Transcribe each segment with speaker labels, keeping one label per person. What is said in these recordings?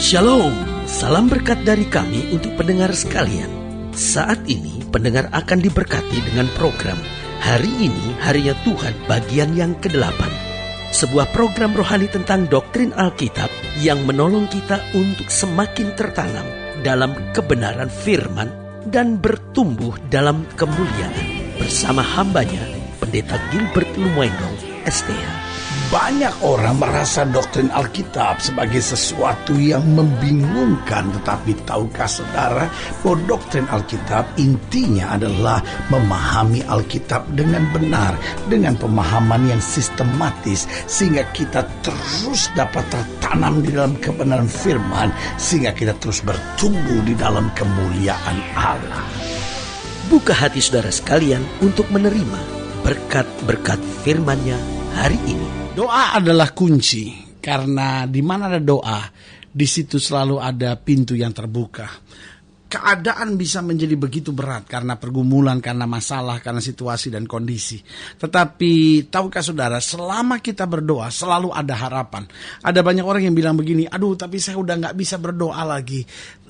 Speaker 1: Shalom, salam berkat dari kami untuk pendengar sekalian. Saat ini pendengar akan diberkati dengan program Hari Ini Harinya Tuhan bagian yang ke-8. Sebuah program rohani tentang doktrin Alkitab yang menolong kita untuk semakin tertanam dalam kebenaran firman dan bertumbuh dalam kemuliaan. Bersama hambanya, Pendeta Gilbert Lumwendong, STH.
Speaker 2: Banyak orang merasa doktrin Alkitab sebagai sesuatu yang membingungkan. Tetapi tahukah saudara bahwa doktrin Alkitab intinya adalah memahami Alkitab dengan benar, dengan pemahaman yang sistematis, sehingga kita terus dapat tertanam di dalam kebenaran firman, sehingga kita terus bertumbuh di dalam kemuliaan Allah.
Speaker 1: Buka hati saudara sekalian untuk menerima berkat-berkat firman-Nya hari ini.
Speaker 2: Doa adalah kunci, karena di mana ada doa, di situ selalu ada pintu yang terbuka. Keadaan bisa menjadi begitu berat karena pergumulan, karena masalah, karena situasi dan kondisi. Tetapi tahukah saudara, selama kita berdoa selalu ada harapan. Ada banyak orang yang bilang begini, aduh tapi saya udah gak bisa berdoa lagi.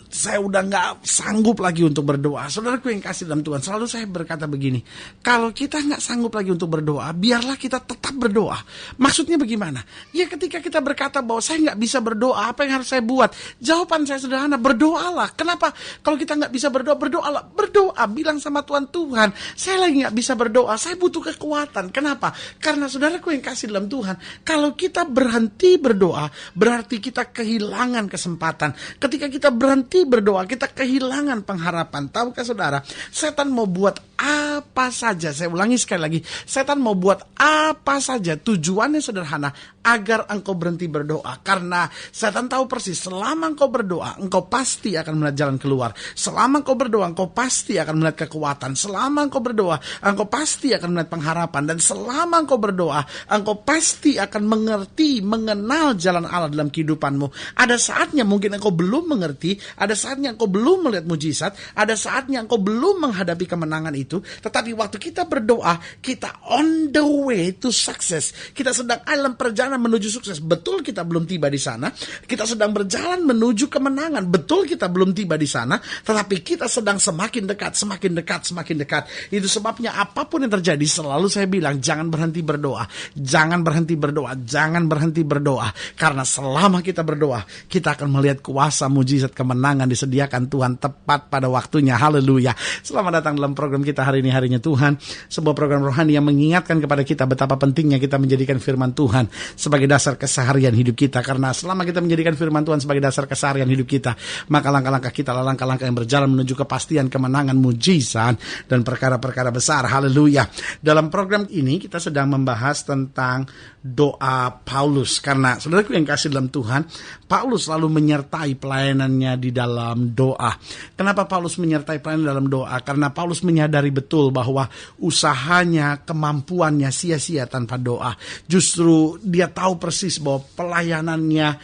Speaker 2: Saya udah gak sanggup lagi untuk berdoa. Saudaraku yang kasih dalam Tuhan, selalu saya berkata begini, kalau kita gak sanggup lagi untuk berdoa, biarlah kita tetap berdoa. Maksudnya bagaimana? Ya ketika kita berkata bahwa saya gak bisa berdoa, apa yang harus saya buat? Jawaban saya sederhana, berdoalah. Kenapa? Kalau kita gak bisa berdoa, berdoalah. Berdoa, bilang sama Tuhan, Tuhan, saya lagi gak bisa berdoa, saya butuh kekuatan. Kenapa? Karena saudaraku yang kasih dalam Tuhan, kalau kita berhenti berdoa, berarti kita kehilangan kesempatan. Ketika kita berhenti berdoa, kita kehilangan pengharapan. Tahukah saudara, setan mau buat apa saja, saya ulangi sekali lagi, setan mau buat apa saja, tujuannya sederhana, agar engkau berhenti berdoa. Karena setan tahu persis, selama engkau berdoa, engkau pasti akan melihat jalan keluar. Selama engkau berdoa, engkau pasti akan melihat kekuatan. Selama engkau berdoa, engkau pasti akan melihat pengharapan. Dan selama engkau berdoa, engkau pasti akan mengerti, mengenal jalan Allah dalam kehidupanmu. Ada saatnya mungkin engkau belum mengerti, ada saatnya engkau belum melihat mujizat, ada saatnya engkau belum menghadapi kemenangan itu. Tetapi waktu kita berdoa, kita on the way to success. Kita sedang dalam perjalanan menuju sukses. Betul kita belum tiba di sana. Kita sedang berjalan menuju kemenangan. Betul kita belum tiba di sana. Tetapi kita sedang semakin dekat, semakin dekat, semakin dekat. Itu sebabnya apapun yang terjadi, selalu saya bilang, jangan berhenti berdoa. Jangan berhenti berdoa. Jangan berhenti berdoa. Karena selama kita berdoa, kita akan melihat kuasa mujizat kemenangan disediakan Tuhan tepat pada waktunya. Haleluya. Selamat datang dalam program kita hari ini, Harinya Tuhan. Sebuah program rohani yang mengingatkan kepada kita betapa pentingnya kita menjadikan firman Tuhan sebagai dasar keseharian hidup kita. Karena selama kita menjadikan firman Tuhan sebagai dasar keseharian hidup kita, maka langkah-langkah kita adalah langkah-langkah yang berjalan menuju kepastian, kemenangan, mujizat, dan perkara-perkara besar. Haleluya. Dalam program ini kita sedang membahas tentang doa Paulus. Karena saudaraku yang kasih dalam Tuhan, Paulus selalu menyertai pelayanannya di dalam doa. Kenapa Paulus menyertai pelayanan dalam doa? Karena Paulus menyadari betul bahwa usahanya, kemampuannya sia-sia tanpa doa. Justru dia tahu persis bahwa pelayanannya,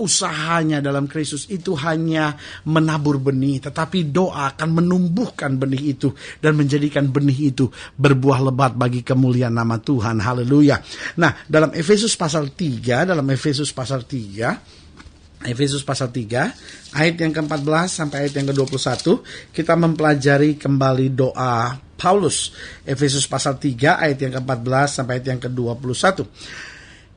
Speaker 2: usahanya dalam Kristus itu hanya menabur benih, tetapi doa akan menumbuhkan benih itu dan menjadikan benih itu berbuah lebat bagi kemuliaan nama Tuhan. Haleluya. Nah, dalam Efesus pasal 3, Efesus pasal 3 ayat yang ke-14 sampai ayat yang ke-21, kita mempelajari kembali doa Paulus. Efesus pasal 3 ayat yang ke-14 sampai ayat yang ke-21.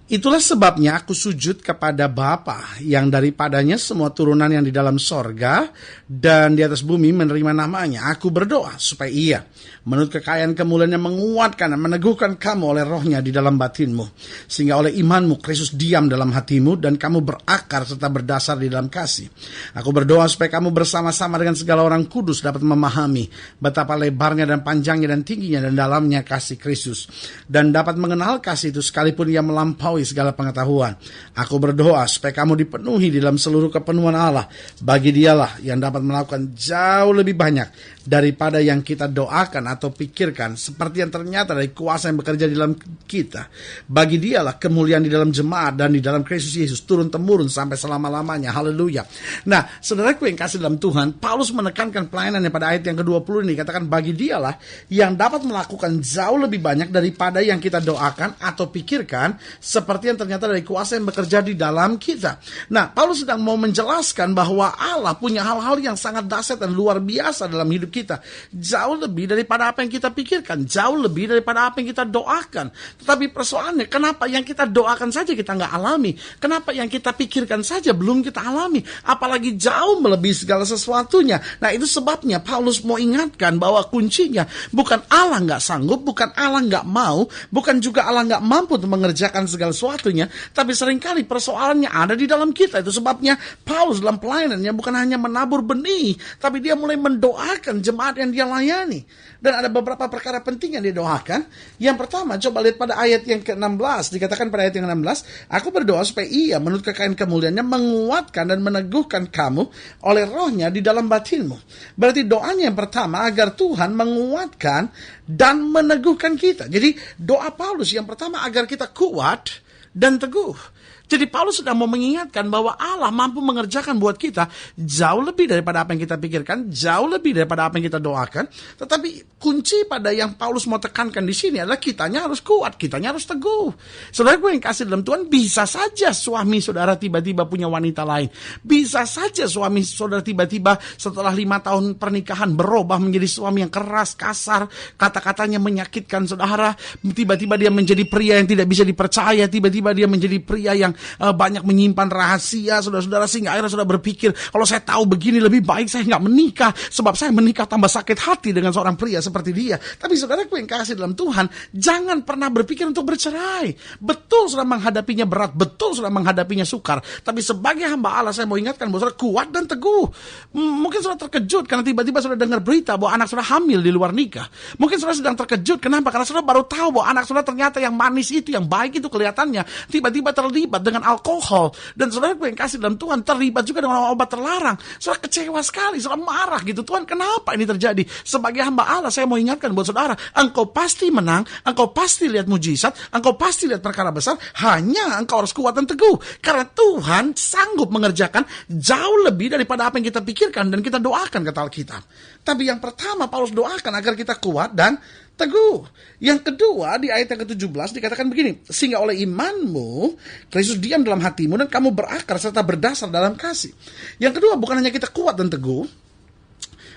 Speaker 2: Itulah sebabnya aku sujud kepada Bapa, yang daripadanya semua turunan yang di dalam sorga dan di atas bumi menerima namanya. Aku berdoa supaya Ia menurut kekayaan kemuliaannya menguatkan dan meneguhkan kamu oleh rohnya di dalam batinmu, sehingga oleh imanmu Kristus diam dalam hatimu dan kamu berakar serta berdasar di dalam kasih. Aku berdoa supaya kamu bersama-sama dengan segala orang kudus dapat memahami betapa lebarnya dan panjangnya dan tingginya dan dalamnya kasih Kristus, dan dapat mengenal kasih itu sekalipun ia melampaui segala pengetahuan. Aku berdoa supaya kamu dipenuhi di dalam seluruh kepenuhan Allah. Bagi Dialah yang dapat melakukan jauh lebih banyak daripada yang kita doakan atau pikirkan, seperti yang ternyata dari kuasa yang bekerja di dalam kita. Bagi Dialah kemuliaan di dalam jemaat dan di dalam Kristus Yesus turun-temurun sampai selama-lamanya. Haleluya. Nah, saudaraku yang kasih dalam Tuhan, Paulus menekankan pelayanannya pada ayat yang ke-20 ini. Katakan, bagi Dialah yang dapat melakukan jauh lebih banyak daripada yang kita doakan atau pikirkan, seperti yang ternyata dari kuasa yang bekerja di dalam kita. Nah, Paulus sedang mau menjelaskan bahwa Allah punya hal-hal yang sangat dahsyat dan luar biasa dalam hidup kita. Jauh lebih daripada apa yang kita pikirkan, jauh lebih daripada apa yang kita doakan. Tetapi persoalannya, kenapa yang kita doakan saja kita nggak alami? Kenapa yang kita pikirkan saja belum kita alami? Apalagi jauh melebihi segala sesuatunya. Nah, itu sebabnya Paulus mau ingatkan bahwa kuncinya bukan Allah nggak sanggup, bukan Allah nggak mau, bukan juga Allah nggak mampu untuk mengerjakan segala sesuatunya, tapi seringkali persoalannya ada di dalam kita. Itu sebabnya Paulus dalam pelayanannya bukan hanya menabur benih, tapi dia mulai mendoakan jemaat yang dia layani. Dan ada beberapa perkara penting yang dia doakan. Yang pertama, coba lihat pada ayat yang ke-16. Dikatakan pada ayat yang ke-16, aku berdoa supaya Ia menurut kekayaan kemuliaannya menguatkan dan meneguhkan kamu oleh rohnya di dalam batinmu. Berarti doanya yang pertama agar Tuhan menguatkan dan meneguhkan kita. Jadi doa Paulus yang pertama agar kita kuat dan teguh. Jadi Paulus sedang mau mengingatkan bahwa Allah mampu mengerjakan buat kita jauh lebih daripada apa yang kita pikirkan, jauh lebih daripada apa yang kita doakan. Tetapi kunci pada yang Paulus mau tekankan di sini adalah kitanya harus kuat, kitanya harus teguh. Saudara gue yang kasih dalam Tuhan, bisa saja suami saudara tiba-tiba punya wanita lain. Bisa saja suami saudara tiba-tiba setelah 5 tahun pernikahan berubah menjadi suami yang keras, kasar, kata-katanya menyakitkan saudara. Tiba-tiba dia menjadi pria yang tidak bisa dipercaya, tiba-tiba dia menjadi pria yang banyak menyimpan rahasia, saudara-saudara, sehingga akhirnya saudara berpikir, kalau saya tahu begini lebih baik saya nggak menikah, sebab saya menikah tambah sakit hati dengan seorang pria seperti dia. Tapi saudaraku yang kasih dalam Tuhan, jangan pernah berpikir untuk bercerai. Betul sudah menghadapinya berat, betul sudah menghadapinya sukar, tapi sebagai hamba Allah saya mau ingatkan bahwa saudara kuat dan teguh. Mungkin saudara terkejut karena tiba-tiba saudara dengar berita bahwa anak saudara hamil di luar nikah. Mungkin saudara sedang terkejut, kenapa? Karena saudara baru tahu bahwa anak saudara ternyata yang manis itu, yang baik itu kelihatannya tiba-tiba terlibat dengan alkohol. Dan saudara yang kasih dalam Tuhan terlibat juga dengan obat terlarang. Saudara kecewa sekali, saudara marah gitu. Tuhan, kenapa ini terjadi? Sebagai hamba Allah saya mau ingatkan buat saudara, engkau pasti menang, engkau pasti lihat mujizat, engkau pasti lihat perkara besar, hanya engkau harus kuat dan teguh. Karena Tuhan sanggup mengerjakan jauh lebih daripada apa yang kita pikirkan dan kita doakan, kata Alkitab. Tapi yang pertama Paulus doakan agar kita kuat dan teguh. Yang kedua di ayat yang ke-17 dikatakan begini, sehingga oleh imanmu Kristus diam dalam hatimu dan kamu berakar serta berdasar dalam kasih. Yang kedua bukan hanya kita kuat dan teguh,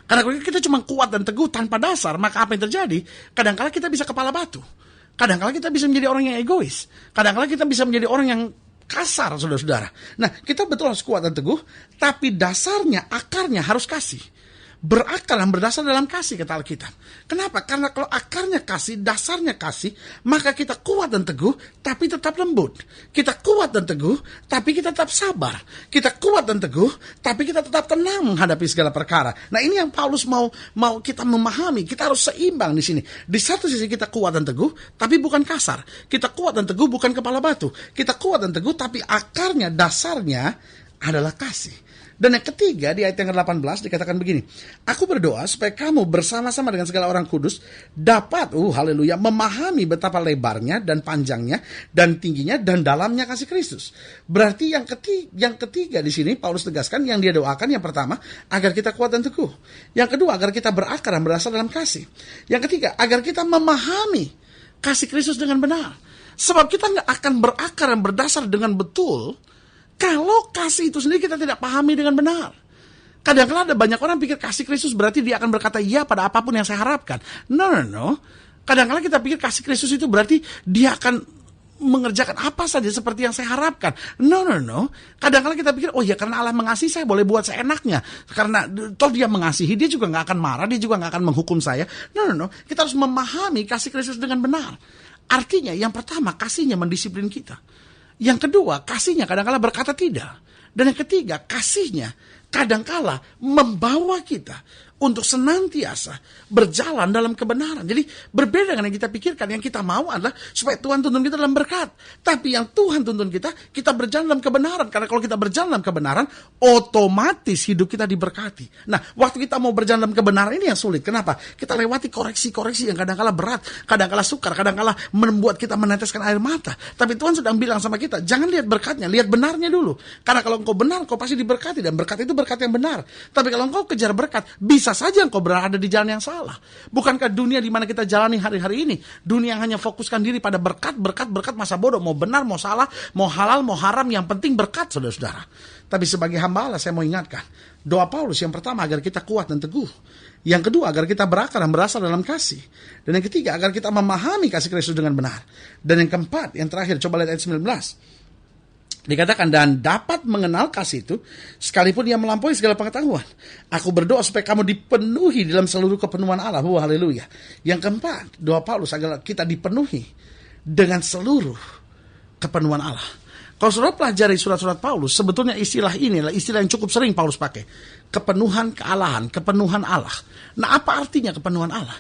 Speaker 2: karena kalau kita cuma kuat dan teguh tanpa dasar, maka apa yang terjadi? Kadang-kala kita bisa kepala batu, kadang-kala kita bisa menjadi orang yang egois, kadang-kala kita bisa menjadi orang yang kasar, saudara-saudara. Nah, kita betul harus kuat dan teguh, tapi dasarnya, akarnya harus kasih. Berakar dan berdasar dalam kasih, kata Alkitab. Kenapa? Karena kalau akarnya kasih, dasarnya kasih, maka kita kuat dan teguh, tapi tetap lembut. Kita kuat dan teguh, tapi kita tetap sabar. Kita kuat dan teguh, tapi kita tetap tenang menghadapi segala perkara. Nah, ini yang Paulus mau kita memahami. Kita harus seimbang di sini. Di satu sisi kita kuat dan teguh, tapi bukan kasar. Kita kuat dan teguh, bukan kepala batu. Kita kuat dan teguh, tapi akarnya, dasarnya adalah kasih. Dan yang ketiga di ayat yang ke-18 dikatakan begini, aku berdoa supaya kamu bersama-sama dengan segala orang kudus dapat, haleluya, memahami betapa lebarnya dan panjangnya dan tingginya dan dalamnya kasih Kristus. Berarti yang ketiga di sini Paulus tegaskan, yang dia doakan yang pertama agar kita kuat dan teguh. Yang kedua agar kita berakar dan berdasar dalam kasih. Yang ketiga agar kita memahami kasih Kristus dengan benar. Sebab kita nggak akan berakar dan berdasar dengan betul kalau kasih itu sendiri kita tidak pahami dengan benar. Kadang-kadang ada banyak orang pikir kasih Kristus berarti dia akan berkata iya pada apapun yang saya harapkan. No. Kadang-kadang kita pikir kasih Kristus itu berarti dia akan mengerjakan apa saja seperti yang saya harapkan. No. Kadang-kadang kita pikir, oh ya karena Allah mengasihi saya boleh buat seenaknya. Karena toh dia mengasihi, dia juga gak akan marah, dia juga gak akan menghukum saya. No. Kita harus memahami kasih Kristus dengan benar. Artinya yang pertama kasihnya mendisiplin kita. Yang kedua, kasihnya kadang-kala berkata tidak. Dan yang ketiga, kasihnya kadang-kala membawa kita untuk senantiasa berjalan dalam kebenaran. Jadi berbeda dengan yang kita pikirkan. Yang kita mau adalah supaya Tuhan tuntun kita dalam berkat. Tapi yang Tuhan tuntun kita berjalan dalam kebenaran. Karena kalau kita berjalan dalam kebenaran, otomatis hidup kita diberkati. Nah, waktu kita mau berjalan dalam kebenaran ini yang sulit. Kenapa? Kita lewati koreksi-koreksi yang kadang-kala berat, kadang-kala sukar, kadang-kala membuat kita meneteskan air mata. Tapi Tuhan sedang bilang sama kita, jangan lihat berkatnya, lihat benarnya dulu. Karena kalau engkau benar, engkau pasti diberkati. Dan berkat itu berkat yang benar. Tapi kalau engkau kejar berkat, bisa saja engkau berada di jalan yang salah. Bukankah dunia di mana kita jalani hari-hari ini, dunia yang hanya fokuskan diri pada berkat, masa bodoh, mau benar, mau salah, mau halal, mau haram, yang penting berkat, saudara-saudara. Tapi sebagai hamba Allah, saya mau ingatkan, doa Paulus yang pertama agar kita kuat dan teguh. Yang kedua, agar kita berakar dan berasal dalam kasih. Dan yang ketiga, agar kita memahami kasih Kristus dengan benar. Dan yang keempat, yang terakhir, coba lihat ayat 19. Dikatakan, dan dapat mengenal kasih itu, sekalipun ia melampaui segala pengetahuan. Aku berdoa supaya kamu dipenuhi dalam seluruh kepenuhan Allah. Haleluya. Yang keempat, doa Paulus agar kita dipenuhi dengan seluruh kepenuhan Allah. Kalau saudara pelajari surat-surat Paulus, sebetulnya istilah ini adalah istilah yang cukup sering Paulus pakai. Kepenuhan kealahan, kepenuhan Allah. Nah, apa artinya kepenuhan Allah?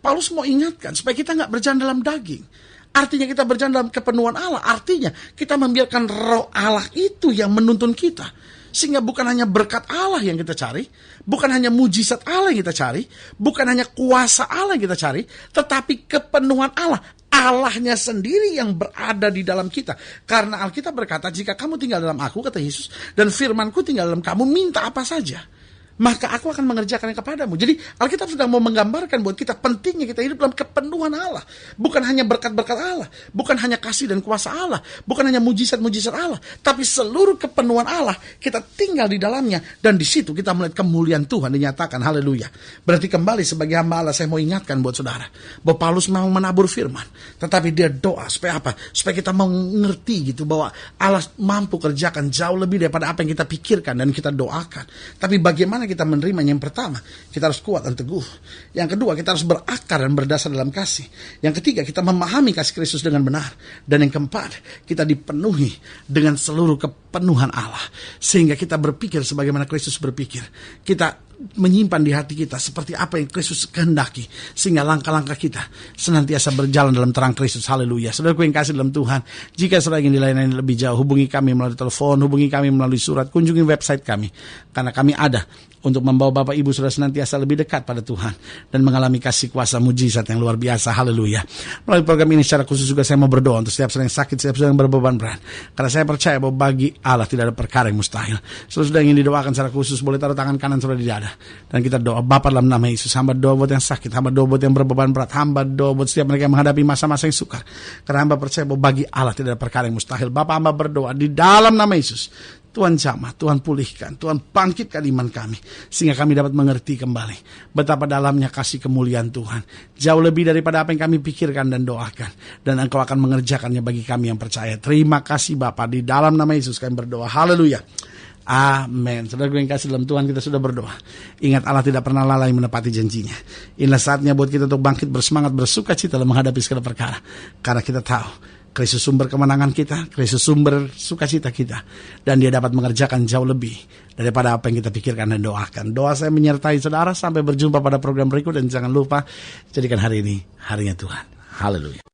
Speaker 2: Paulus mau ingatkan supaya kita nggak berjalan dalam daging. Artinya kita berjalan dalam kepenuhan Allah. Artinya kita membiarkan roh Allah itu yang menuntun kita. Sehingga bukan hanya berkat Allah yang kita cari, bukan hanya mujizat Allah yang kita cari, bukan hanya kuasa Allah yang kita cari, tetapi kepenuhan Allah. Allahnya sendiri yang berada di dalam kita. Karena Alkitab berkata, jika kamu tinggal dalam aku, kata Yesus, dan firmanku tinggal dalam kamu, minta apa saja, maka aku akan mengerjakannya kepadamu. Jadi Alkitab sedang mau menggambarkan buat kita pentingnya kita hidup dalam kepenuhan Allah. Bukan hanya berkat-berkat Allah, bukan hanya kasih dan kuasa Allah, bukan hanya mujizat-mujizat Allah, tapi seluruh kepenuhan Allah kita tinggal di dalamnya. Dan di situ kita melihat kemuliaan Tuhan dinyatakan. Haleluya. Berarti kembali sebagai hamba Allah, saya mau ingatkan buat saudara bahwa Paulus memang menabur firman, tetapi dia doa supaya apa? Supaya kita mengerti gitu bahwa Allah mampu kerjakan jauh lebih daripada apa yang kita pikirkan dan kita doakan. Tapi bagaimana kita menerimanya? Yang pertama, kita harus kuat dan teguh. Yang kedua, kita harus berakar dan berdasar dalam kasih. Yang ketiga, kita memahami kasih Kristus dengan benar. Dan yang keempat, kita dipenuhi dengan seluruh kepenuhan Allah. Sehingga kita berpikir sebagaimana Kristus berpikir. Kita menyimpan di hati kita seperti apa yang Kristus kehendaki, sehingga langkah-langkah kita senantiasa berjalan dalam terang Kristus. Haleluya. Saudaraku yang kasih dalam Tuhan, jika saudara ingin dilayani lebih jauh, hubungi kami melalui telepon, hubungi kami melalui surat, kunjungi website kami, karena kami ada untuk membawa Bapak Ibu saudara senantiasa lebih dekat pada Tuhan dan mengalami kasih kuasa mujizat yang luar biasa. Haleluya. Melalui program ini secara khusus juga saya mau berdoa untuk setiap saudara yang sakit, setiap saudara yang berbeban berat, karena saya percaya bahwa bagi Allah tidak ada perkara yang mustahil. Saudara ingin didoakan secara khusus, boleh taruh tangan kanan saudara di dada. Dan kita doa, Bapa dalam nama Yesus, hamba doa buat yang sakit, hamba doa buat yang berbeban berat, hamba doa buat setiap mereka yang menghadapi masa-masa yang sukar. Karena hamba percaya bahwa bagi Allah tidak ada perkara yang mustahil. Bapa, hamba berdoa di dalam nama Yesus, Tuhan jamah, Tuhan pulihkan, Tuhan bangkitkan iman kami, sehingga kami dapat mengerti kembali betapa dalamnya kasih kemuliaan Tuhan, jauh lebih daripada apa yang kami pikirkan dan doakan. Dan Engkau akan mengerjakannya bagi kami yang percaya. Terima kasih Bapa, di dalam nama Yesus kami berdoa. Haleluya. Amin. Saudara yang kasih dalam Tuhan, kita sudah berdoa. Ingat, Allah tidak pernah lalai menepati janjinya. Inilah saatnya buat kita untuk bangkit bersemangat, bersuka cita dalam menghadapi segala perkara. Karena kita tahu Kristus sumber kemenangan kita, Kristus sumber sukacita kita, dan Dia dapat mengerjakan jauh lebih daripada apa yang kita pikirkan dan doakan. Doa saya menyertai saudara. Sampai berjumpa pada program berikut, dan jangan lupa jadikan hari ini harinya Tuhan. Haleluya.